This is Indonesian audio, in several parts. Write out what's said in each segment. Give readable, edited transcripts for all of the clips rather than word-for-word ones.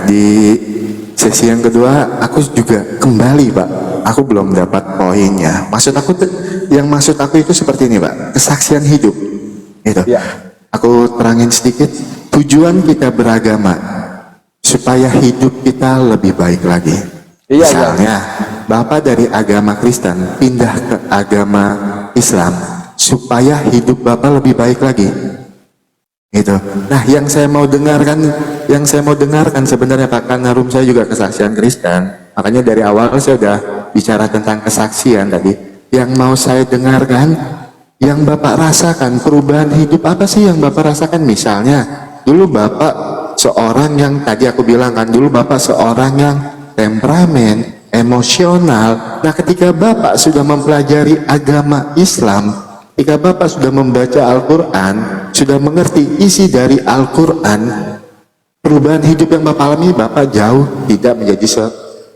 di sesi yang kedua aku juga kembali Pak. Aku belum dapat poinnya. Maksud aku itu seperti ini Pak. Kesaksian hidup. Gitu. Ya. Aku terangin sedikit. Tujuan kita beragama supaya hidup kita lebih baik lagi. Iya, Misalnya, Bapak dari agama Kristen pindah ke agama Islam supaya hidup Bapak lebih baik lagi. Gitu. Nah, yang saya mau dengarkan sebenarnya Pak, karena room saya juga kesaksian Kristen. Makanya dari awal saya sudah bicara tentang kesaksian tadi. Yang mau saya dengarkan, yang Bapak rasakan, perubahan hidup apa sih yang Bapak rasakan? Misalnya, dulu Bapak seorang yang tadi aku bilang kan, dulu Bapak seorang yang temperamen, emosional. Nah, ketika Bapak sudah mempelajari agama Islam, ketika Bapak sudah membaca Al-Quran, sudah mengerti isi dari Al-Quran, perubahan hidup yang Bapak alami, Bapak jauh tidak menjadi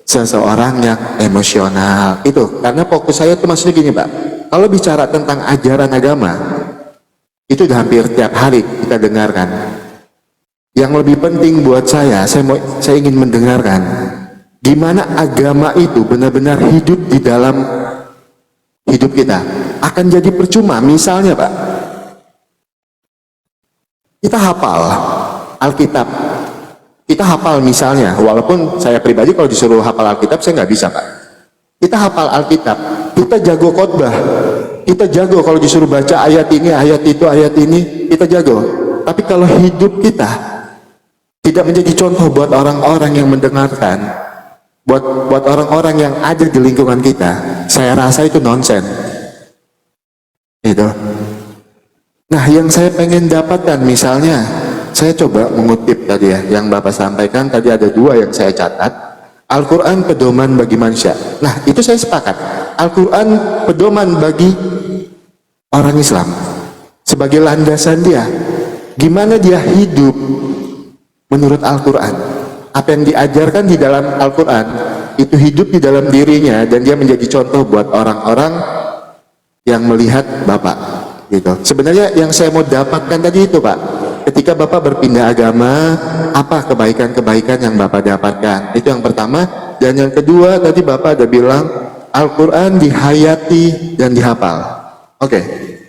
seseorang yang emosional. Itu karena fokus saya itu maksudnya gini Pak, kalau bicara tentang ajaran agama, itu udah hampir tiap hari kita dengarkan. Yang lebih penting buat saya ingin mendengarkan gimana agama itu benar-benar hidup di dalam hidup kita. Akan jadi percuma. Misalnya Pak, kita hafal Alkitab, kita hafal misalnya, walaupun saya pribadi kalau disuruh hafal Alkitab saya nggak bisa Pak. Kita hafal Alkitab, kita jago khotbah, kita jago kalau disuruh baca ayat ini, ayat itu, ayat ini, kita jago. Tapi kalau hidup kita tidak menjadi contoh buat orang-orang yang mendengarkan, buat orang-orang yang ada di lingkungan kita, saya rasa itu nonsen. Itu. Nah, yang saya pengen dapatkan, misalnya, saya coba mengutip tadi ya, yang Bapak sampaikan tadi ada dua yang saya catat. Al-Quran pedoman bagi manusia. Nah, itu saya sepakat. Al-Quran pedoman bagi orang Islam. Sebagai landasan dia. Gimana dia hidup menurut Al-Quran. Apa yang diajarkan di dalam Al-Quran, itu hidup di dalam dirinya, dan dia menjadi contoh buat orang-orang yang melihat Bapak. Gitu. Sebenarnya yang saya mau dapatkan tadi itu Pak. Ketika Bapak berpindah agama, apa kebaikan-kebaikan yang Bapak dapatkan? Itu yang pertama. Dan yang kedua, tadi Bapak ada bilang, Al-Quran dihayati dan dihafal. Oke,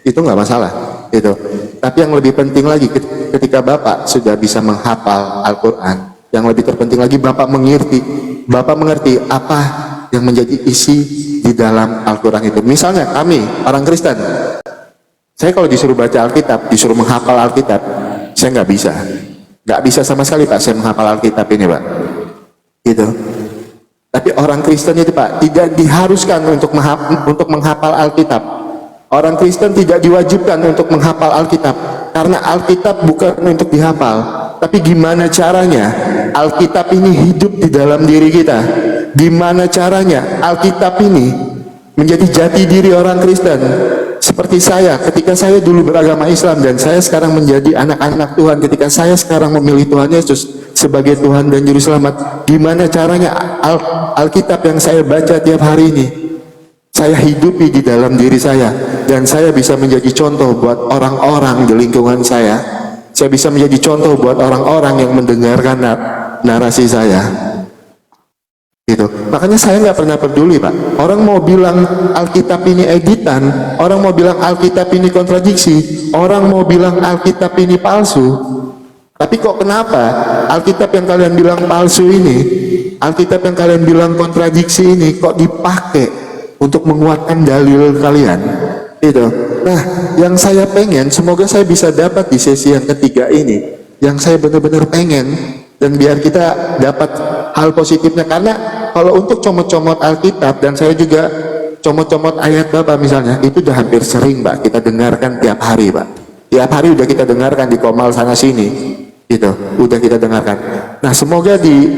itu nggak masalah. Itu. Tapi yang lebih penting lagi, ketika Bapak sudah bisa menghafal Al-Quran, yang lebih terpenting lagi, Bapak mengerti apa yang menjadi isi di dalam Al-Quran itu. Misalnya kami, orang Kristen, saya kalau disuruh baca Alkitab, disuruh menghafal Alkitab, saya nggak bisa sama sekali Pak, saya menghafal Alkitab ini Pak. Gitu. Tapi orang Kristen itu Pak, tidak diharuskan untuk menghafal Alkitab. Orang Kristen tidak diwajibkan untuk menghafal Alkitab, karena Alkitab bukan untuk dihafal. Tapi gimana caranya Alkitab ini hidup di dalam diri kita? Gimana caranya Alkitab ini menjadi jati diri orang Kristen? Seperti saya, ketika saya dulu beragama Islam dan saya sekarang menjadi anak-anak Tuhan, ketika saya sekarang memilih Tuhan Yesus sebagai Tuhan dan Juru Selamat, gimana caranya Alkitab yang saya baca tiap hari ini, saya hidupi di dalam diri saya, dan saya bisa menjadi contoh buat orang-orang di lingkungan saya bisa menjadi contoh buat orang-orang yang mendengarkan narasi saya. Gitu. Makanya saya nggak pernah peduli Pak. Orang mau bilang Alkitab ini editan, orang mau bilang Alkitab ini kontradiksi, orang mau bilang Alkitab ini palsu. Tapi kok kenapa Alkitab yang kalian bilang palsu ini, Alkitab yang kalian bilang kontradiksi ini, kok dipakai untuk menguatkan dalil kalian? Gitu. Nah, yang saya pengen, semoga saya bisa dapat di sesi yang ketiga ini, yang saya benar-benar pengen, dan biar kita dapat hal positifnya. Karena kalau untuk comot-comot Alkitab, dan saya juga comot-comot ayat Bapak misalnya, itu udah hampir sering Pak kita dengarkan tiap hari Pak. Tiap hari udah kita dengarkan di Komal sana sini, gitu, udah kita dengarkan. Nah, semoga di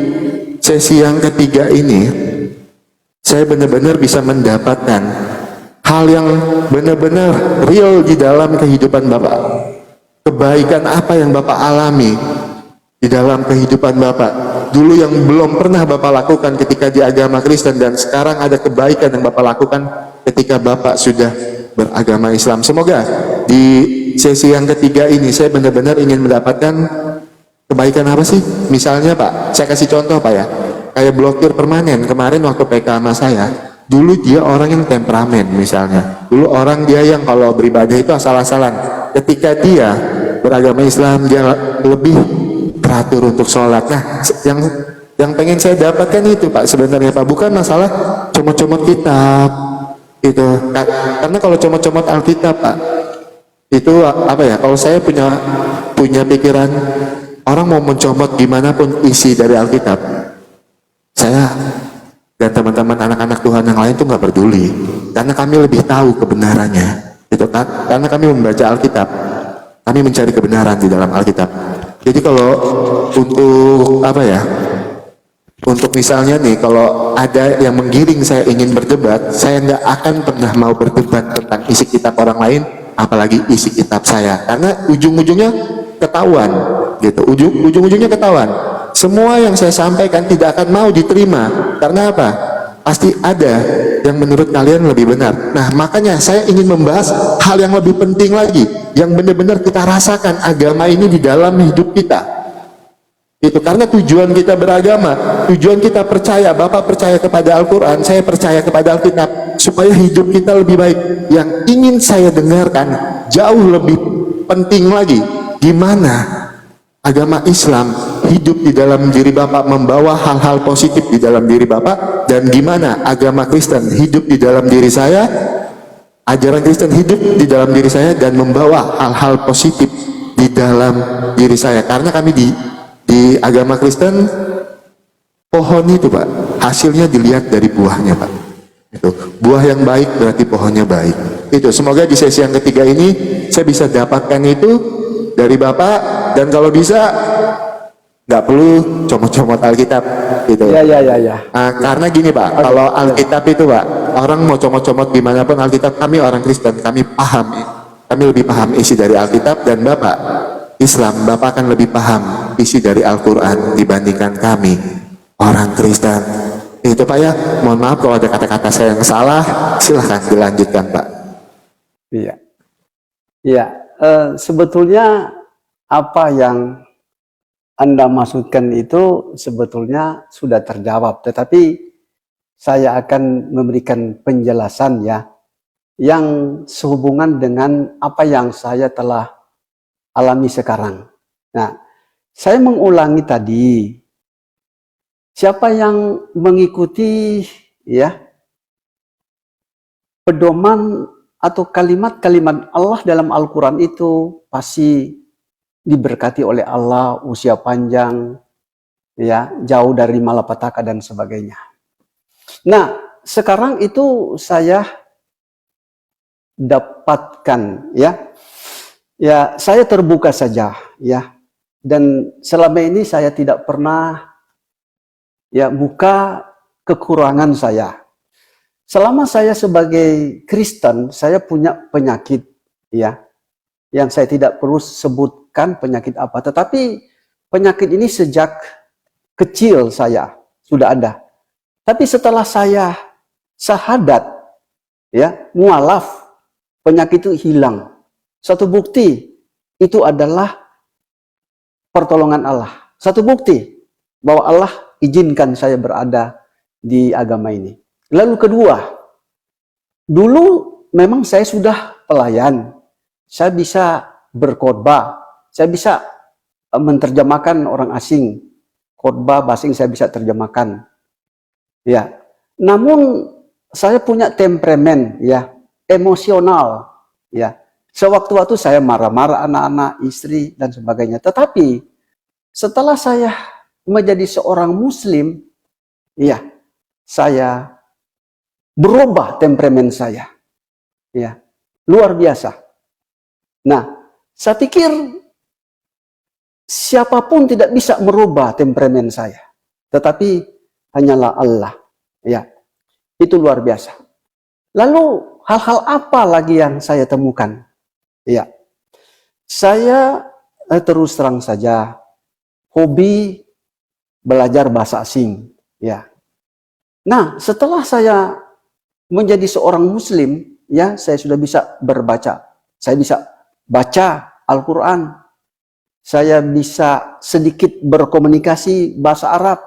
sesi yang ketiga ini saya benar-benar bisa mendapatkan hal yang benar-benar real di dalam kehidupan Bapak. Kebaikan apa yang Bapak alami di dalam kehidupan Bapak dulu yang belum pernah Bapak lakukan ketika di agama Kristen, dan sekarang ada kebaikan yang Bapak lakukan ketika Bapak sudah beragama Islam. Semoga di sesi yang ketiga ini saya benar-benar ingin mendapatkan kebaikan apa sih? Misalnya Pak, saya kasih contoh Pak ya, kayak blokir permanen kemarin waktu PK sama saya. Dulu dia orang yang temperamen misalnya. Dulu orang dia yang kalau beribadah itu asal-asalan. Ketika dia beragama Islam, dia lebih teratur untuk sholat. Nah, yang pengen saya dapatkan itu Pak sebenarnya Pak, bukan masalah comot-comot kitab itu. Karena kalau comot-comot Alkitab Pak, itu apa ya, kalau saya punya pikiran orang mau mencomot gimana pun isi dari Alkitab, saya dan teman-teman anak-anak Tuhan yang lain tuh nggak peduli, karena kami lebih tahu kebenarannya itu kan, karena kami membaca Alkitab, kami mencari kebenaran di dalam Alkitab. Jadi kalau untuk apa ya, untuk misalnya nih, kalau ada yang menggiring saya ingin berdebat, saya nggak akan pernah mau berdebat tentang isi kitab orang lain, apalagi isi kitab saya, karena ujung-ujungnya ketahuan gitu, ujung-ujungnya ketahuan. Semua yang saya sampaikan tidak akan mau diterima. Karena apa? Pasti ada yang menurut kalian lebih benar. Nah, makanya saya ingin membahas hal yang lebih penting lagi, yang benar-benar kita rasakan agama ini di dalam hidup kita. Itu karena tujuan kita beragama, tujuan kita percaya, Bapak percaya kepada Al-Quran, saya percaya kepada Alkitab, supaya hidup kita lebih baik. Yang ingin saya dengarkan jauh lebih penting lagi, gimana agama Islam hidup di dalam diri Bapak, membawa hal-hal positif di dalam diri Bapak, dan gimana agama Kristen hidup di dalam diri saya, ajaran Kristen hidup di dalam diri saya dan membawa hal-hal positif di dalam diri saya. Karena kami di agama Kristen, pohon itu Pak, hasilnya dilihat dari buahnya Pak. Itu buah yang baik berarti pohonnya baik. Itu semoga di sesi yang ketiga ini saya bisa dapatkan itu dari Bapak, dan kalau bisa nggak perlu comot-comot Alkitab gitu. Ya. Karena gini Pak, kalau Alkitab itu Pak, orang mau comot-comot gimana pun Alkitab, kami orang Kristen, kami paham, kami lebih paham isi dari Alkitab, dan Bapak Islam, Bapak akan lebih paham isi dari Al-Quran dibandingkan kami orang Kristen. Itu Pak ya, mohon maaf kalau ada kata-kata saya yang salah, silahkan dilanjutkan Pak. Iya, sebetulnya apa yang Anda maksudkan itu sebetulnya sudah terjawab, tetapi saya akan memberikan penjelasan ya, yang sehubungan dengan apa yang saya telah alami sekarang. Nah, saya mengulangi tadi, siapa yang mengikuti ya pedoman atau kalimat-kalimat Allah dalam Al-Quran itu pasti diberkati oleh Allah, usia panjang, ya, jauh dari malapetaka dan sebagainya. Nah, sekarang itu saya dapatkan ya, saya terbuka saja ya, dan selama ini saya tidak pernah ya buka kekurangan saya. Selama saya sebagai Kristen, saya punya penyakit ya, yang saya tidak perlu sebutkan penyakit apa, tetapi penyakit ini sejak kecil saya sudah ada. Tapi setelah saya syahadat ya, mualaf, penyakit itu hilang. Satu bukti itu adalah pertolongan Allah. Satu bukti bahwa Allah izinkan saya berada di agama ini. Lalu kedua, dulu memang saya sudah pelayan, saya bisa berkhotbah, saya bisa menterjemahkan orang asing, khotbah bahasa Inggris saya bisa terjemahkan. Ya, namun saya punya temperamen ya, emosional ya. Sewaktu-waktu saya marah-marah anak-anak, istri dan sebagainya. Tetapi setelah saya menjadi seorang Muslim, ya, saya berubah temperamen saya. Ya, luar biasa. Nah, saya pikir siapapun tidak bisa merubah temperamen saya, tetapi hanyalah Allah. Ya, itu luar biasa. Lalu hal-hal apa lagi yang saya temukan? Ya, saya terus terang saja hobi belajar bahasa asing. Ya, nah setelah saya menjadi seorang Muslim, ya, saya sudah bisa berbaca, saya bisa baca Al-Quran, saya bisa sedikit berkomunikasi bahasa Arab.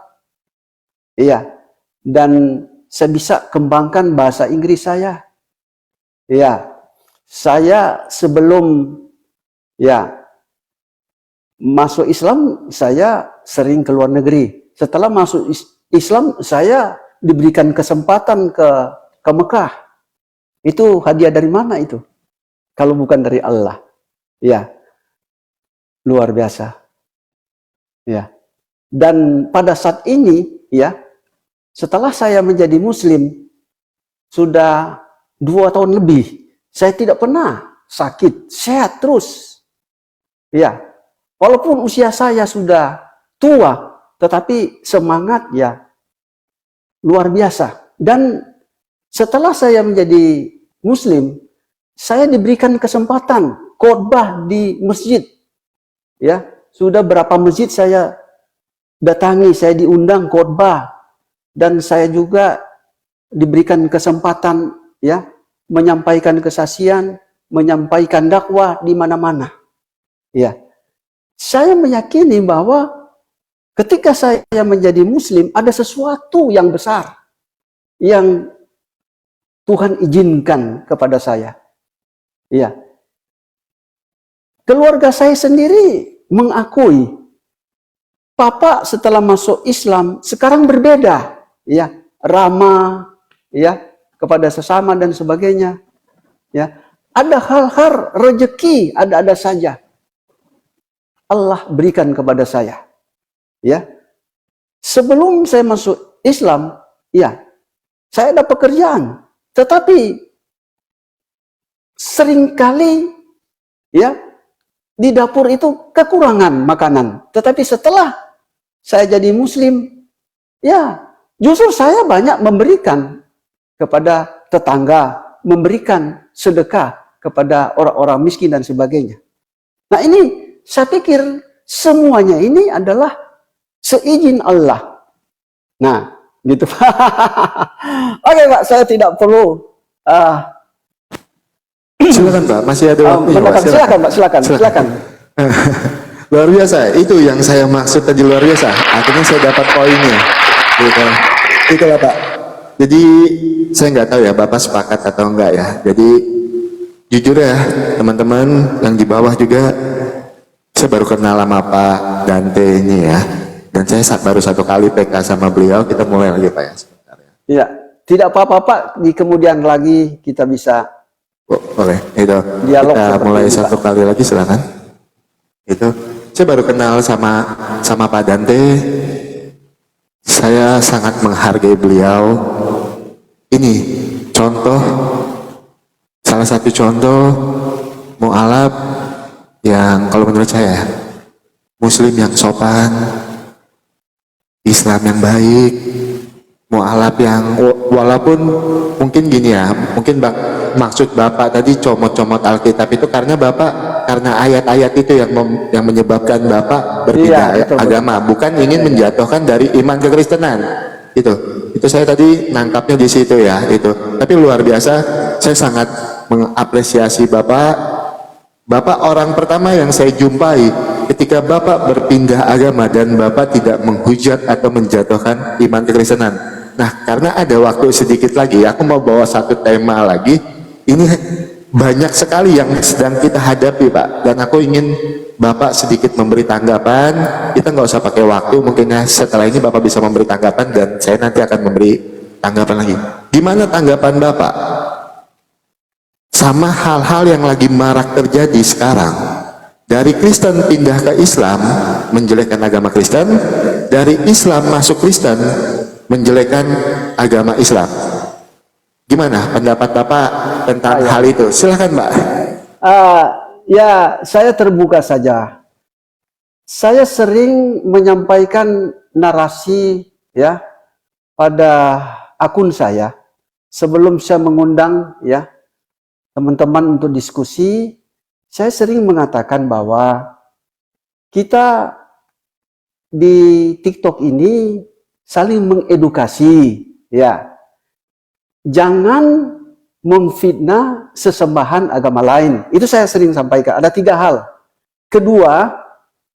Iya. Dan saya bisa kembangkan bahasa Inggris saya. Iya. Saya sebelum masuk Islam, saya sering ke luar negeri. Setelah masuk Islam, saya diberikan kesempatan ke Mekah. Itu hadiah dari mana itu? Kalau bukan dari Allah. Ya, luar biasa. Ya. Dan pada saat ini, setelah saya menjadi Muslim, sudah 2 tahun lebih, saya tidak pernah sakit, sehat terus. Ya, walaupun usia saya sudah tua, tetapi semangat luar biasa. Dan setelah saya menjadi Muslim, saya diberikan kesempatan khotbah di masjid. Ya, sudah berapa masjid saya datangi, saya diundang khotbah, dan saya juga diberikan kesempatan menyampaikan kesaksian, menyampaikan dakwah di mana-mana. Ya, saya meyakini bahwa ketika saya menjadi Muslim, ada sesuatu yang besar yang Tuhan izinkan kepada saya. Ya, keluarga saya sendiri mengakui, Papa setelah masuk Islam sekarang berbeda, ramah, kepada sesama dan sebagainya. Ya, ada hal-hal rezeki, ada saja Allah berikan kepada saya. Ya, sebelum saya masuk Islam, saya ada pekerjaan, tetapi seringkali di dapur itu kekurangan makanan. Tetapi setelah saya jadi Muslim, justru saya banyak memberikan kepada tetangga, memberikan sedekah kepada orang-orang miskin dan sebagainya. Nah, ini saya pikir semuanya ini adalah seizin Allah. Nah, gitu. Oke, Pak, saya tidak perlu silakan Pak, masih ada waktu. Silakan. Luar biasa, itu yang saya maksud tadi, luar biasa. Akhirnya saya dapat poinnya. Gitu. Itulah Pak. Jadi saya nggak tahu ya Bapak sepakat atau enggak ya. Jadi jujur ya teman-teman yang di bawah juga, saya baru kenal sama Pak Dante ini ya. Dan saya baru 1 kali PK sama beliau. Kita mulai lagi Pak ya. Sebentar ya. Iya, tidak apa-apa Pak. Di kemudian lagi kita bisa. Boleh, itu dialog kita mulai ini, 1 kali lagi, silakan. Itu saya baru kenal sama Pak Dante. Saya sangat menghargai beliau. Ini contoh, salah satu contoh mu'alaf yang kalau menurut saya Muslim yang sopan, Islam yang baik, mu'alaf yang walaupun mungkin gini ya, mungkin maksud Bapak tadi comot-comot Alkitab itu karena Bapak, karena ayat-ayat itu yang menyebabkan Bapak berpindah agama, bukan ingin menjatuhkan dari iman kekristenan. Itu saya tadi nangkapnya di situ ya, itu. Tapi luar biasa, saya sangat mengapresiasi Bapak orang pertama yang saya jumpai ketika Bapak berpindah agama dan Bapak tidak menghujat atau menjatuhkan iman kekristenan. Nah, karena ada waktu sedikit lagi, aku mau bawa satu tema lagi. Ini banyak sekali yang sedang kita hadapi Pak, dan aku ingin Bapak sedikit memberi tanggapan. Kita nggak usah pakai waktu, mungkin ya setelah ini Bapak bisa memberi tanggapan dan saya nanti akan memberi tanggapan lagi. Gimana tanggapan Bapak sama hal-hal yang lagi marak terjadi sekarang? Dari Kristen pindah ke Islam, menjelekkan agama Kristen. Dari Islam masuk Kristen, menjelekkan agama Islam. Gimana pendapat Bapak tentang hal itu? Silahkan Mbak. Ya, saya terbuka saja. Saya sering menyampaikan narasi pada akun saya sebelum saya mengundang teman-teman untuk diskusi. Saya sering mengatakan bahwa kita di TikTok ini saling mengedukasi, jangan memfitnah sesembahan agama lain. Itu saya sering sampaikan. Ada 3 hal. Kedua,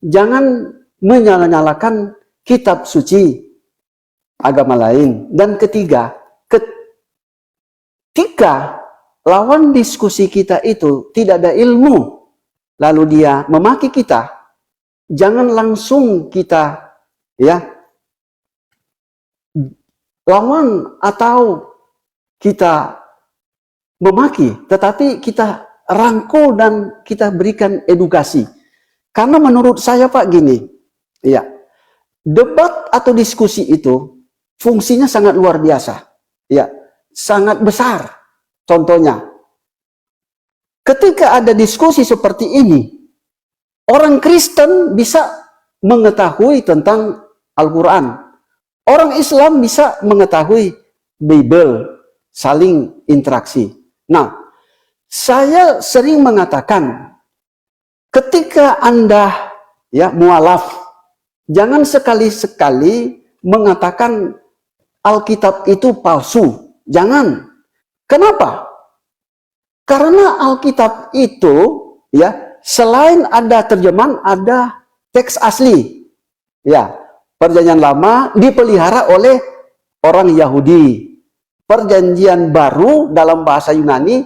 jangan menyala-nyalakan kitab suci agama lain. Dan ketiga, ketika lawan diskusi kita itu tidak ada ilmu, lalu dia memaki kita, jangan langsung kita lawan atau kita memaki, tetapi kita rangkul dan kita berikan edukasi. Karena menurut saya Pak gini, debat atau diskusi itu fungsinya sangat luar biasa, sangat besar. Contohnya, ketika ada diskusi seperti ini, orang Kristen bisa mengetahui tentang Al-Quran, orang Islam bisa mengetahui Bible, saling interaksi. Nah, saya sering mengatakan, ketika Anda mualaf, jangan sekali-sekali mengatakan Alkitab itu palsu. Jangan. Kenapa? Karena Alkitab itu selain ada terjemahan, ada teks asli. Perjanjian Lama dipelihara oleh orang Yahudi. Perjanjian Baru dalam bahasa Yunani,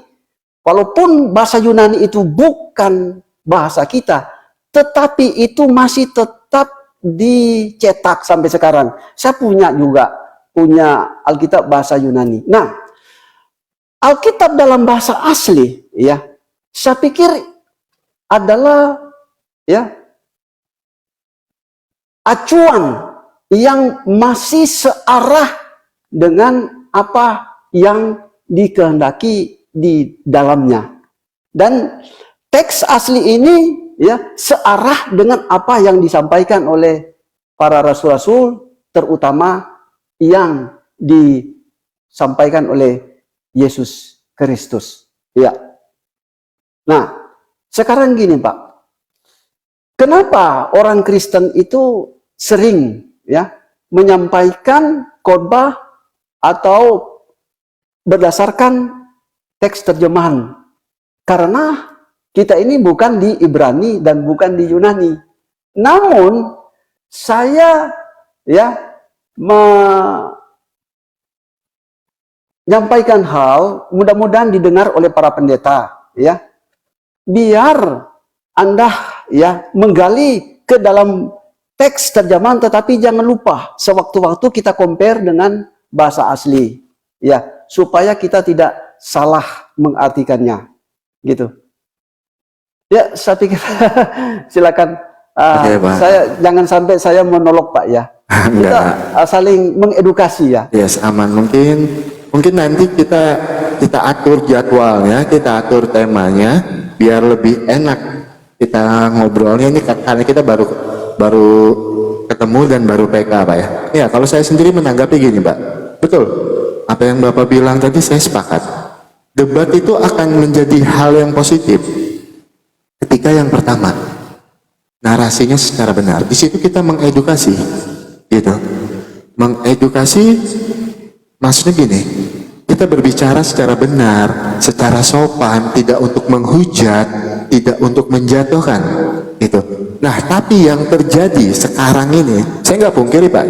walaupun bahasa Yunani itu bukan bahasa kita, tetapi itu masih tetap dicetak sampai sekarang. Saya punya Alkitab bahasa Yunani. Nah, Alkitab dalam bahasa asli, saya pikir adalah acuan yang masih searah dengan apa yang dikehendaki di dalamnya. Dan teks asli ini searah dengan apa yang disampaikan oleh para rasul-rasul, terutama yang disampaikan oleh Yesus Kristus. Nah, sekarang gini Pak, kenapa orang Kristen itu sering menyampaikan khotbah atau berdasarkan teks terjemahan? Karena kita ini bukan di Ibrani dan bukan di Yunani. Namun saya menyampaikan hal, mudah-mudahan didengar oleh para pendeta, biar Anda menggali ke dalam teks terjemahan, tetapi jangan lupa sewaktu-waktu kita compare dengan bahasa asli, supaya kita tidak salah mengartikannya, gitu. Saya pikir silakan. Oke, Pak. Jangan sampai saya monolog Pak Kita saling mengedukasi Yes, aman. Mungkin nanti kita atur jadwalnya, kita atur temanya biar lebih enak kita ngobrolnya ini, karena kita baru ketemu dan baru PK Pak ya. Kalau saya sendiri menanggapi gini Pak, betul apa yang Bapak bilang tadi, saya sepakat. Debat itu akan menjadi hal yang positif ketika yang pertama narasinya secara benar. Di situ kita mengedukasi, gitu. Mengedukasi maksudnya gini, kita berbicara secara benar, secara sopan, tidak untuk menghujat, tidak untuk menjatuhkan, gitu. Nah, tapi yang terjadi sekarang ini, saya nggak pungkiri Pak,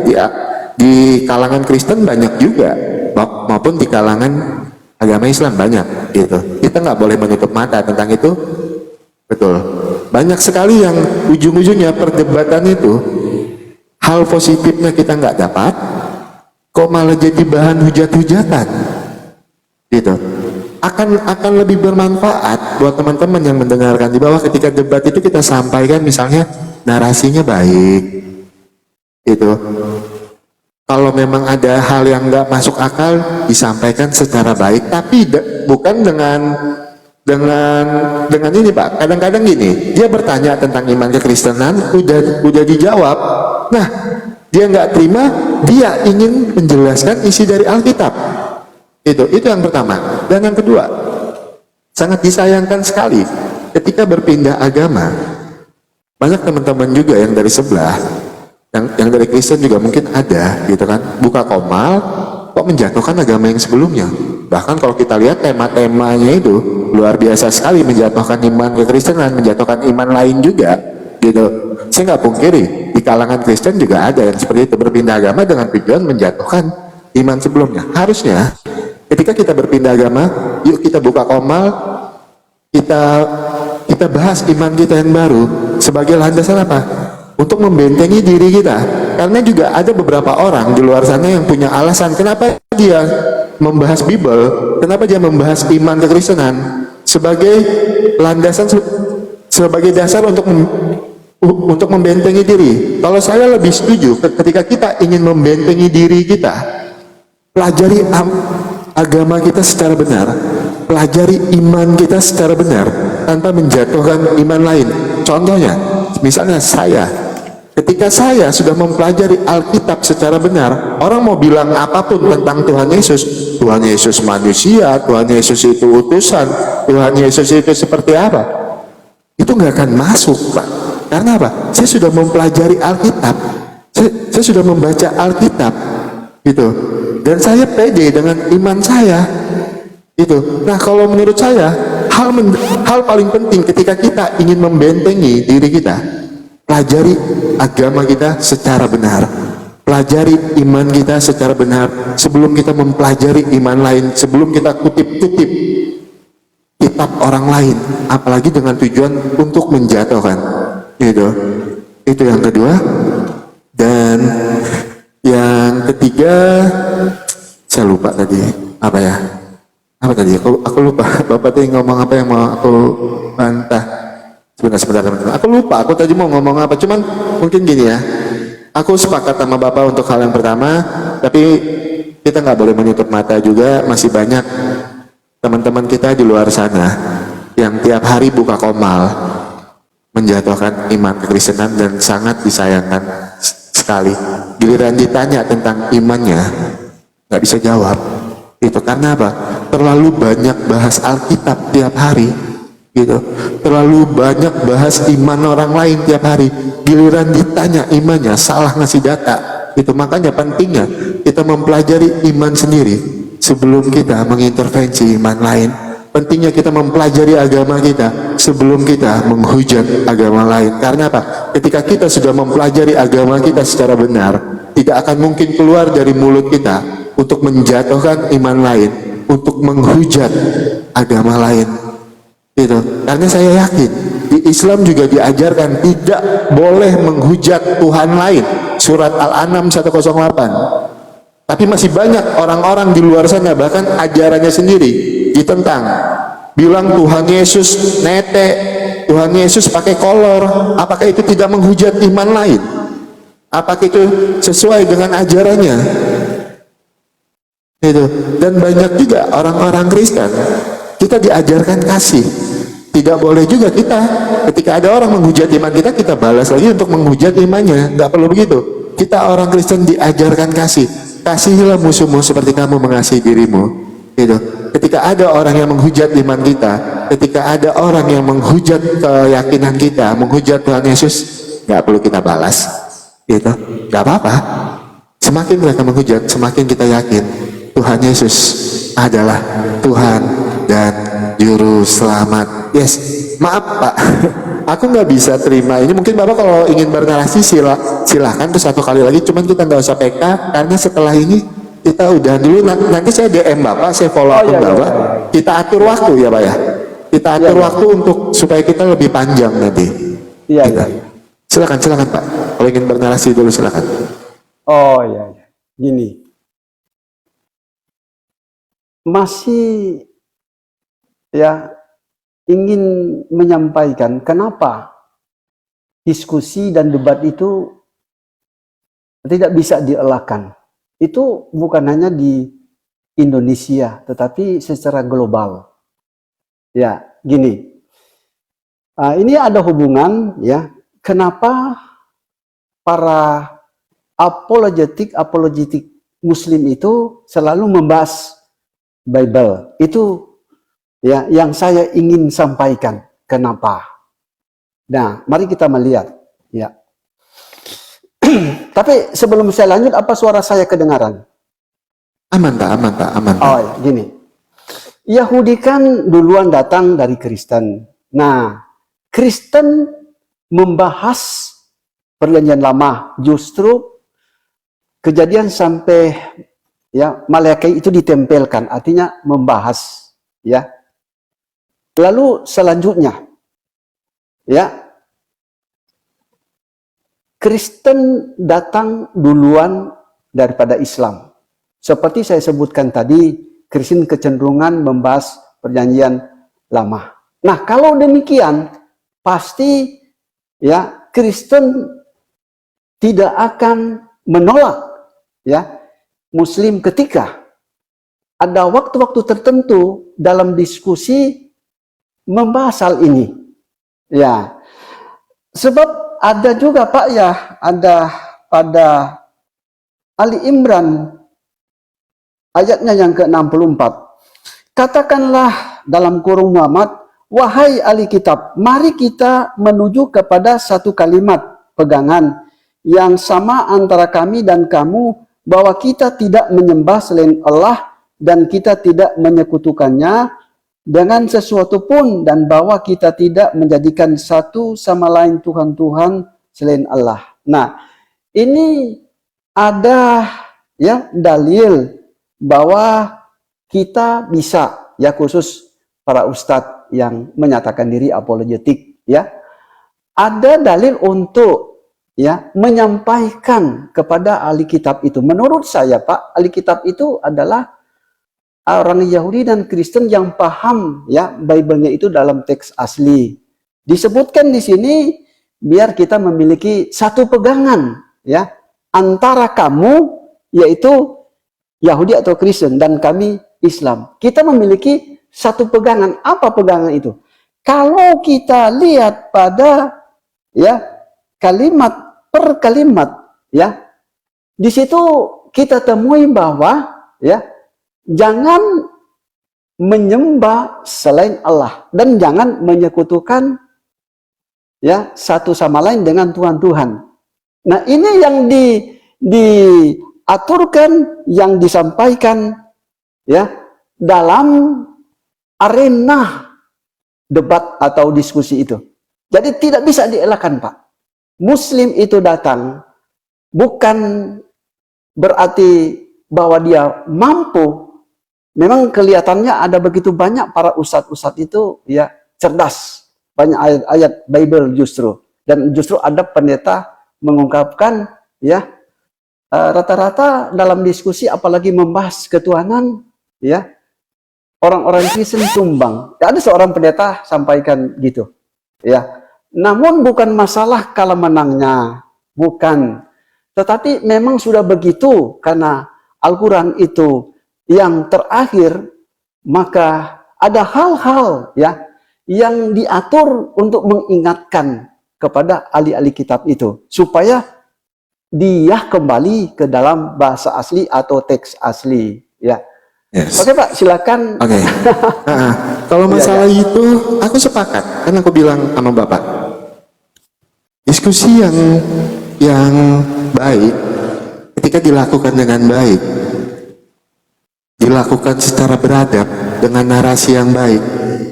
di kalangan Kristen banyak juga, maupun di kalangan agama Islam banyak, gitu. Kita nggak boleh menutup mata tentang itu, betul. Banyak sekali yang ujung-ujungnya perdebatan itu hal positifnya kita nggak dapat, kok malah jadi bahan hujat-hujatan, gitu. Akan lebih bermanfaat buat teman-teman yang mendengarkan di bawah ketika debat itu kita sampaikan misalnya narasinya baik, gitu. Kalau memang ada hal yang nggak masuk akal disampaikan secara baik, tapi bukan dengan ini Pak. Kadang-kadang gini, dia bertanya tentang iman kekristenan, udah dijawab. Nah, dia nggak terima, dia ingin menjelaskan isi dari Alkitab. Itu yang pertama. Dan yang kedua, sangat disayangkan sekali ketika berpindah agama. Banyak teman-teman juga yang dari sebelah, yang dari Kristen juga mungkin ada, gitu kan, buka komal, kok menjatuhkan agama yang sebelumnya. Bahkan kalau kita lihat tema-temanya itu luar biasa sekali, menjatuhkan iman kekristenan, menjatuhkan iman lain juga, gitu. saya nggak pungkiri di kalangan Kristen juga ada yang seperti itu, berpindah agama dengan tujuan menjatuhkan iman sebelumnya. Harusnya ketika kita berpindah agama, yuk kita buka komal, kita bahas iman kita yang baru sebagai landasan apa? Untuk membentengi diri kita. Karena juga ada beberapa orang di luar sana yang punya alasan kenapa dia membahas Bible, kenapa dia membahas iman kekristenan sebagai landasan, sebagai dasar untuk membentengi diri. Kalau saya lebih setuju ketika kita ingin membentengi diri kita, pelajari agama kita secara benar, pelajari iman kita secara benar tanpa menjatuhkan iman lain. Contohnya, misalnya ketika saya sudah mempelajari Alkitab secara benar, orang mau bilang apapun tentang Tuhan Yesus manusia, Tuhan Yesus itu utusan, Tuhan Yesus itu seperti apa, itu nggak akan masuk, Pak. Karena apa? Saya sudah mempelajari Alkitab, saya sudah membaca Alkitab, gitu. Dan saya pede dengan iman saya, gitu. Nah, kalau menurut saya hal paling penting ketika kita ingin membentengi diri kita, pelajari agama kita secara benar, pelajari iman kita secara benar sebelum kita mempelajari iman lain, sebelum kita kutip-kutip kitab orang lain, apalagi dengan tujuan untuk menjatuhkan, gitu. Itu yang kedua. Dan yang ketiga, saya lupa tadi apa ya? Apa tadi? Aku lupa. Bapak tadi ngomong apa yang mau aku bantah? Sebentar teman-teman. Aku lupa. Aku tadi mau ngomong apa? Cuman mungkin gini ya. Aku sepakat sama Bapak untuk hal yang pertama, tapi kita nggak boleh menutup mata juga. Masih banyak teman-teman kita di luar sana yang tiap hari buka komal, menjatuhkan iman kekristenan, dan sangat disayangkan sekali. Giliran ditanya tentang imannya, nggak bisa jawab. Itu karena apa? Terlalu banyak bahas Alkitab tiap hari, gitu. Terlalu banyak bahas iman orang lain tiap hari. Giliran ditanya imannya, salah ngasih data. Itu makanya pentingnya kita mempelajari iman sendiri sebelum kita mengintervensi iman lain. Pentingnya kita mempelajari agama kita sebelum kita menghujat agama lain. Karena apa? Ketika kita sudah mempelajari agama kita secara benar, tidak akan mungkin keluar dari mulut kita untuk menjatuhkan iman lain, untuk menghujat agama lain. Gitu. Karena saya yakin di Islam juga diajarkan tidak boleh menghujat Tuhan lain. Surat Al-An'am 108. Tapi masih banyak orang-orang di luar sana, bahkan ajarannya sendiri ditentang. Bilang Tuhan Yesus netek, Tuhan Yesus pakai kolor. Apakah itu tidak menghujat iman lain? Apakah itu sesuai dengan ajarannya? Itu. Dan banyak juga orang-orang Kristen, kita diajarkan kasih. Tidak boleh juga kita ketika ada orang menghujat iman kita, kita balas lagi untuk menghujat imannya. Nggak perlu begitu. Kita orang Kristen diajarkan kasih. Kasihilah musuhmu seperti kamu mengasihi dirimu. Gitu. Ketika ada orang yang menghujat iman kita, ketika ada orang yang menghujat keyakinan kita, menghujat Tuhan Yesus, nggak perlu kita balas. Gitu. Nggak apa-apa. Semakin mereka menghujat, semakin kita yakin Tuhan Yesus adalah Tuhan dan Juru Selamat. Yes, maaf Pak, aku nggak bisa terima ini. Mungkin Bapak kalau ingin bernarasi silahkan tuh satu kali lagi. Cuman kita nggak usah PK karena setelah ini kita udah dulu. Nanti saya DM Bapak, saya follow akun Bapak. Kita atur waktu ya Pak ya. Kita atur waktu untuk supaya kita lebih panjang nanti. Iya. Silakan Pak. Kalau ingin bernarasi dulu silakan. Oh iya. Gini. Masih ya ingin menyampaikan kenapa diskusi dan debat itu tidak bisa dielakkan. Itu bukan hanya di Indonesia, tetapi secara global. Ya, gini. Ini ada hubungan ya. Kenapa para apologetik Muslim itu selalu membahas Bible? Itu ya yang saya ingin sampaikan. Kenapa? Nah, mari kita melihat ya. Tapi sebelum saya lanjut, apa suara saya kedengaran? Aman Pak. Oh ya, gini. Yahudi kan duluan datang dari Kristen. Nah, Kristen membahas Perjanjian Lama. Justru Kejadian sampai ya malaikat itu ditempelkan, artinya membahas, ya. Lalu selanjutnya, ya, Kristen datang duluan daripada Islam. Seperti saya sebutkan tadi, Kristen kecenderungan membahas Perjanjian Lama. Nah, kalau demikian, pasti ya Kristen tidak akan menolak ya Muslim ketika ada waktu-waktu tertentu dalam diskusi membahas hal ini. Ya. Sebab ada juga Pak ya, ada pada Ali Imran ayatnya yang ke-64. Katakanlah dalam kurung Muhammad, wahai ahli kitab, mari kita menuju kepada satu kalimat pegangan yang sama antara kami dan kamu, bahwa kita tidak menyembah selain Allah dan kita tidak menyekutukannya dengan sesuatu pun, dan bahwa kita tidak menjadikan satu sama lain Tuhan-Tuhan selain Allah. Nah, ini ada ya dalil bahwa kita bisa, ya khusus para ustadz yang menyatakan diri apologetik, ya, ada dalil untuk ya menyampaikan kepada ahli kitab itu. Menurut saya Pak, ahli kitab itu adalah orang Yahudi dan Kristen yang paham ya Bible-nya itu dalam teks asli. Disebutkan di sini biar kita memiliki satu pegangan ya antara kamu yaitu Yahudi atau Kristen dan kami Islam. Kita memiliki satu pegangan. Apa pegangan itu? Kalau kita lihat pada ya kalimat per kalimat ya, di situ kita temui bahwa ya jangan menyembah selain Allah dan jangan menyekutukan ya satu sama lain dengan Tuhan-Tuhan. Nah, ini yang diaturkan, yang disampaikan ya dalam arena debat atau diskusi itu. Jadi tidak bisa dielakkan Pak. Muslim itu datang bukan berarti bahwa dia mampu. Memang kelihatannya ada begitu banyak para ustadz-ustadz itu ya cerdas. Banyak ayat-ayat Bible justru. Dan justru ada pendeta mengungkapkan ya rata-rata dalam diskusi apalagi membahas ketuhanan ya orang-orang Kristen tumbang. Ya, ada seorang pendeta sampaikan gitu. Ya. Namun bukan masalah kalah menangnya, bukan. Tetapi memang sudah begitu karena Al-Quran itu yang terakhir, maka ada hal-hal ya yang diatur untuk mengingatkan kepada ahli-ahli kitab itu supaya dia kembali ke dalam bahasa asli atau teks asli ya. Yes. Oke Pak, silakan. Oke. Kalau masalah itu aku sepakat, kan aku bilang sama Bapak, diskusi yang baik ketika dilakukan dengan baik, dilakukan secara beradab dengan narasi yang baik,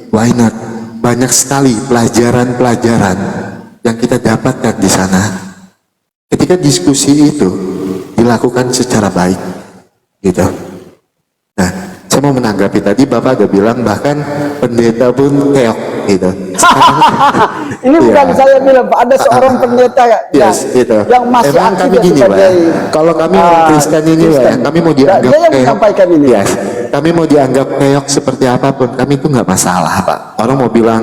why not? Banyak sekali pelajaran-pelajaran yang kita dapatkan di sana ketika diskusi itu dilakukan secara baik, gitu. Nah, saya mau menanggapi tadi Bapak udah bilang bahkan pendeta pun keok gitu. Ini bukan saya bilang Pak, ada seorang pendeta Yes, gitu. yang masih Emang kami gini Pak, kalau kami Kristen ini Pak, kami mau dianggap dia yang keok. menyampaikan ini. Yes, kami mau dianggap keok seperti apapun, kami itu nggak masalah Pak. Orang mau bilang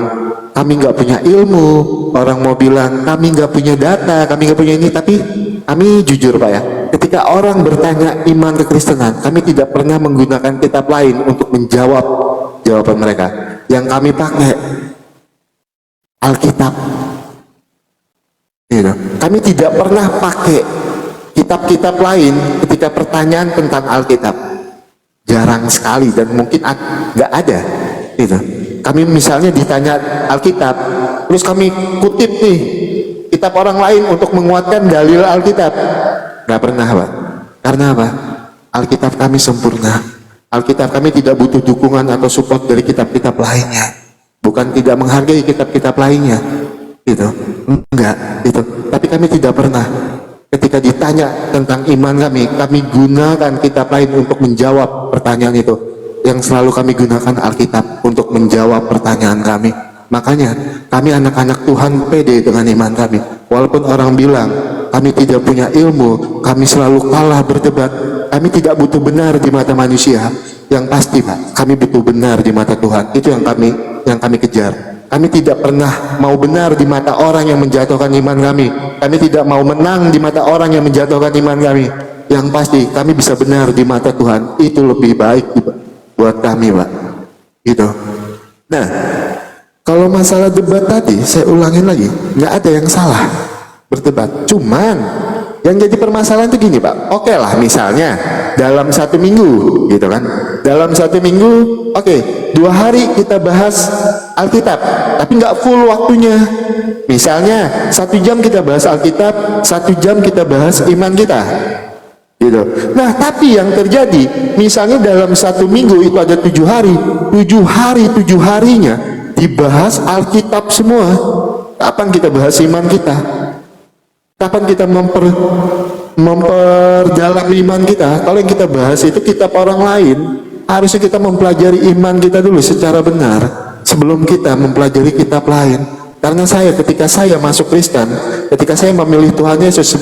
kami nggak punya ilmu, orang mau bilang kami nggak punya data, kami nggak punya ini, tapi kami jujur Pak ya, ketika orang bertanya iman kekristenan, kami tidak pernah menggunakan kitab lain untuk menjawab jawaban mereka. Yang kami pakai Alkitab. Gitu. Kami tidak pernah pakai kitab-kitab lain ketika pertanyaan tentang Alkitab. Jarang sekali dan mungkin nggak ada. Gitu. Kami misalnya ditanya Alkitab, terus kami kutip nih kitab orang lain untuk menguatkan dalil Alkitab. Nggak pernah Pak. Karena apa? Alkitab kami sempurna. Alkitab kami tidak butuh dukungan atau support dari kitab-kitab lainnya. Bukan tidak menghargai kitab-kitab lainnya. Gitu. Enggak. Gitu. Tapi kami tidak pernah ketika ditanya tentang iman kami gunakan kitab lain untuk menjawab pertanyaan itu. Yang selalu kami gunakan Alkitab untuk menjawab pertanyaan kami. Makanya kami anak-anak Tuhan pede dengan iman kami. Walaupun orang bilang kami tidak punya ilmu, kami selalu kalah berdebat. Kami tidak butuh benar di mata manusia. Yang pasti Pak, kami butuh benar di mata Tuhan. Itu yang kami kejar. Kami tidak pernah mau benar di mata orang yang menjatuhkan iman kami. Kami tidak mau menang di mata orang yang menjatuhkan iman kami. Yang pasti kami bisa benar di mata Tuhan. Itu lebih baik buat kami Pak. Gitu. Nah, kalau masalah debat tadi, saya ulangin lagi, nggak ada yang salah berdebat. Cuman yang jadi permasalahan itu gini Pak. Oke lah, misalnya dalam 1 minggu, gitu kan? Dalam 1 minggu, oke, 2 hari kita bahas Alkitab, tapi nggak full waktunya. Misalnya 1 jam kita bahas Alkitab, 1 jam kita bahas iman kita. Gitu. Nah, tapi yang terjadi, misalnya dalam 1 minggu itu ada 7 hari, 7 harinya dibahas Alkitab semua. Kapan kita bahas iman kita? Kapan kita memperdalam iman kita? Kalau yang kita bahas itu kitab orang lain, harusnya kita mempelajari iman kita dulu secara benar sebelum kita mempelajari kitab lain. Karena ketika saya masuk Kristen, ketika saya memilih Tuhan Yesus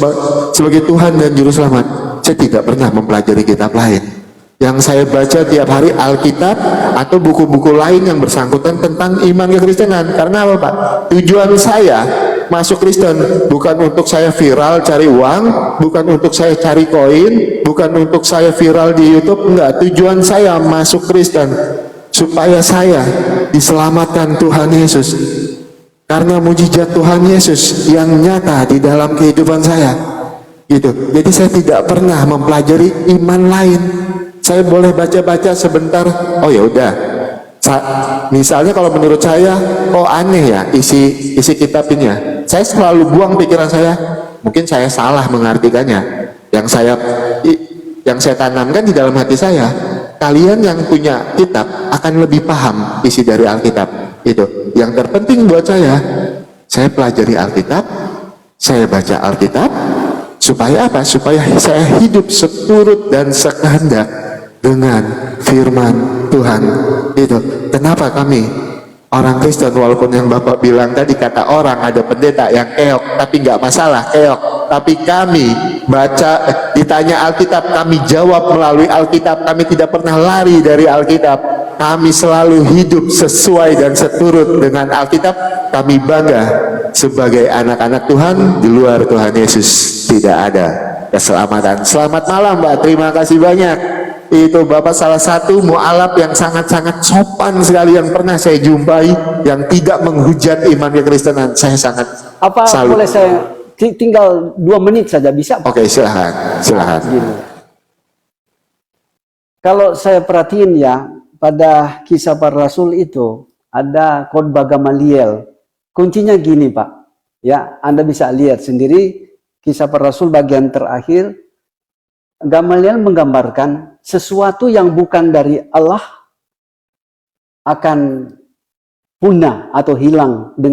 sebagai Tuhan dan Juru Selamat, saya tidak pernah mempelajari kitab lain. Yang saya baca tiap hari Alkitab atau buku-buku lain yang bersangkutan tentang iman kekristenan. Karena apa Pak? Tujuan saya masuk Kristen bukan untuk saya viral cari uang, bukan untuk saya cari koin, bukan untuk saya viral di YouTube, enggak. Tujuan saya masuk Kristen supaya saya diselamatkan Tuhan Yesus. Karena mujizat Tuhan Yesus yang nyata di dalam kehidupan saya. Gitu. Jadi saya tidak pernah mempelajari iman lain. Saya boleh baca-baca sebentar, oh ya udah. Misalnya kalau menurut saya, oh aneh ya isi kitab ini ya. Saya selalu buang pikiran saya, mungkin saya salah mengartikannya. Yang saya tanamkan di dalam hati saya, kalian yang punya kitab akan lebih paham isi dari Alkitab. Itu. Yang terpenting buat saya pelajari Alkitab, saya baca Alkitab, supaya apa? Supaya saya hidup seturut dan sekehendak dengan firman Tuhan. Itu kenapa kami orang Kristen, walaupun yang Bapak bilang tadi kata orang ada pendeta yang keok, tapi nggak masalah keok, tapi kami baca, ditanya Alkitab, kami jawab melalui Alkitab. Kami tidak pernah lari dari Alkitab. Kami selalu hidup sesuai dan seturut dengan Alkitab. Kami bangga sebagai anak-anak Tuhan. Di luar Tuhan Yesus tidak ada keselamatan. Selamat malam Mbak, terima kasih banyak. Itu Bapak salah satu mu'alaf yang sangat-sangat sopan sekali yang pernah saya jumpai, yang tidak menghujat iman kekristenan. Saya sangat salut. Boleh saya tinggal 2 menit saja bisa? Oke, silahkan. Gini. Kalau saya perhatiin ya, pada Kisah Para Rasul itu ada khotbah Gamaliel. Kuncinya gini Pak, ya Anda bisa lihat sendiri Kisah Para Rasul bagian terakhir. Gamaliel menggambarkan sesuatu yang bukan dari Allah akan punah atau hilang dengan